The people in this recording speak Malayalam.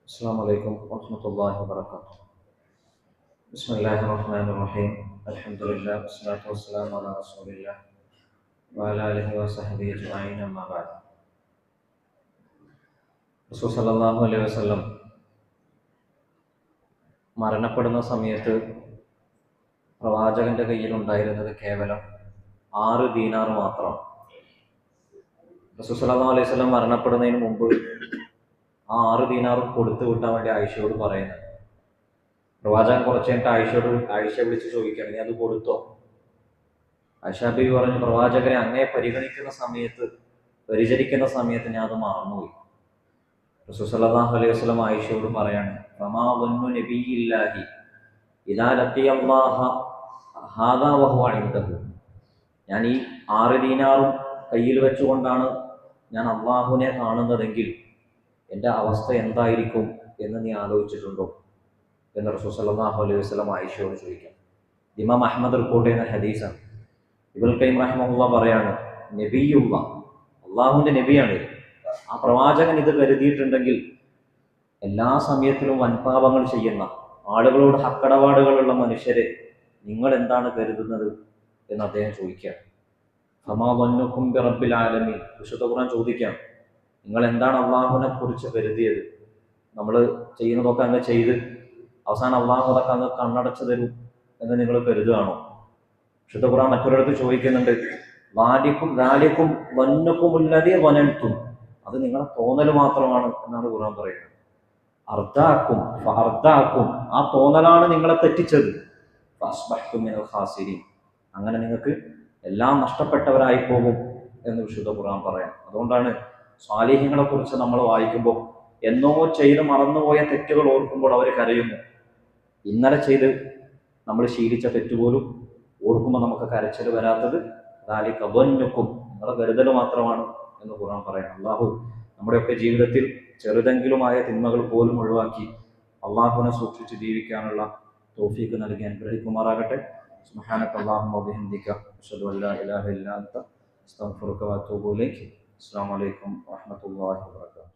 السلام عليكم ورحمة الله وبركاته. بسم الله الرحمن الرحيم. الحمد لله والصلاة والسلام على رسول الله وعلى آله وصحبه أجمعين أما بعد. റസൂൽ സല്ലല്ലാഹു അലൈഹി വസല്ലം മരണപ്പെടുന്ന സമയത്ത് പ്രവാചകന്റെ കയ്യിലുണ്ടായിരുന്നത് കേവലം 6 ദീനാർ മാത്രമാണ്. റസൂൽ സല്ലല്ലാഹു അലൈഹി വസല്ലം മരണപ്പെടുന്നതിന് മുമ്പ് ആ 6 ദീനാർ കൊടുത്തു വിട്ടാൻ വേണ്ടി ആയിഷയോട് പറയുന്നത്. പ്രവാചകൻ കുറച്ച് കഴിഞ്ഞിട്ട് ആയിഷ വിളിച്ച് ചോദിക്കണം, നീ അത് കൊടുത്തോ? ആയിഷ ബീവി പറഞ്ഞു, പ്രവാചകനെ അങ്ങയെ പരിചരിക്കുന്ന സമയത്ത് ഞാൻ അത് മറന്നുപോയി. റസൂൽ സല്ലല്ലാഹു അലൈഹി വസല്ലം ആയിഷയോട് പറയാണ്, ഫമാ വന്നു നബിയില്ലാഹി ഇദാ ലഖിയല്ലാഹ ഹാദാ വഹുവ ഇൻദഹു. ഞാൻ ഈ 6 ദീനാറും കയ്യിൽ വെച്ചുകൊണ്ടാണ് ഞാൻ അള്ളാഹുവിനെ കാണുന്നതെങ്കിൽ എൻ്റെ അവസ്ഥ എന്തായിരിക്കും എന്ന് നീ ആലോചിച്ചിട്ടുണ്ടോ എന്ന് റസൂൽ സല്ലല്ലാഹു അലൈഹി വസല്ലം ആയിഷയോട് ചോദിക്കാം. ഇമാം അഹ്മദ് റിപ്പോർട്ട് ചെയ്യുന്ന ഹദീസാണ്. ഇബ്നുൽ ഖയ്യിം റഹിമഹുല്ലാഹ് പറയാണ്, നബിയുള്ള അള്ളാഹുവിൻ്റെ നബിയാണ്. ആ പ്രവാചകൻ ഇത് കരുതിയിട്ടുണ്ടെങ്കിൽ എല്ലാ സമയത്തിലും വൻപാപങ്ങൾ ചെയ്യുന്ന ആളുകളോട് ഹക്കടപാടുകളുള്ള മനുഷ്യരെ നിങ്ങൾ എന്താണ് കരുതുന്നത് എന്ന് അദ്ദേഹം ചോദിക്കുകയാണ്. ഫമാ വന്നുക്കും ബിറബ്ബിൽ ആലമീൻ. വിശുദ്ധ ഖുർആൻ ചോദിക്കാം, നിങ്ങൾ എന്താണ് അള്ളാഹുവിനെ കുറിച്ച് കരുതിയത്? നമ്മൾ ചെയ്യുന്നതൊക്കെ അങ്ങ് ചെയ്ത് അവസാനം അള്ളാഹു അതൊക്കെ അങ്ങ് കണ്ണടച്ചു തരും എന്ന് നിങ്ങൾ കരുതുകയാണോ? വിശുദ്ധ ഖുർആൻ മറ്റൊരിടത്ത് ചോദിക്കുന്നുണ്ട്, ലാലിക്കും വന്നുക്കുമുല്ലതീ വനൻതും. അത് നിങ്ങളുടെ തോന്നൽ മാത്രമാണ് എന്നാണ് ഖുർആൻ പറയുന്നത്. അർദാക്കും ആ തോന്നലാണ് നിങ്ങളെ തെറ്റിച്ചത്. ഫഅസ്ബഹ്തും മിനൽ ഖാസിരീൻ. അങ്ങനെ നിങ്ങൾക്ക് എല്ലാം നഷ്ടപ്പെട്ടവരായി പോകും എന്ന് വിശുദ്ധ ഖുർആൻ പറയാം. അതുകൊണ്ടാണ് സ്വാലിഹ്യങ്ങളെ കുറിച്ച് നമ്മൾ വായിക്കുമ്പോൾ എന്നോ ചെയ്ത് മറന്നുപോയ തെറ്റുകൾ ഓർക്കുമ്പോൾ അവർ കരയുന്നു. ഇന്നലെ ചെയ്ത് നമ്മൾ ശീലിച്ച തെറ്റുപോലും ഓർക്കുമ്പോൾ നമുക്ക് കരച്ചിൽ വരാത്തത് ദാലിക വന്നുക്കും, നിങ്ങളുടെ കരുതൽ മാത്രമാണ് എന്ന് ഖുർആൻ പറയാം. അള്ളാഹു നമ്മുടെയൊക്കെ ജീവിതത്തിൽ ചെറുതെങ്കിലുമായ തിന്മകൾ പോലും ഒഴിവാക്കി അള്ളാഹുവിനെ സൂക്ഷിച്ച് ജീവിക്കാനുള്ള തൗഫീഖ് നൽകി അനുഗ്രഹിക്കുമാറാകട്ടെ. സുബ്ഹാനക അല്ലാഹുമ്മ വബിഹംദിക അശ്ഹദു അല്ലാ ഇലാഹ ഇല്ലാ അൻത അസ്തഗ്ഫിറുക വഅതൂബു ഇലൈക്. അസ്സലാമു അലൈക്കും വറഹ്മത്തുള്ളാഹി വബറകാതുഹു.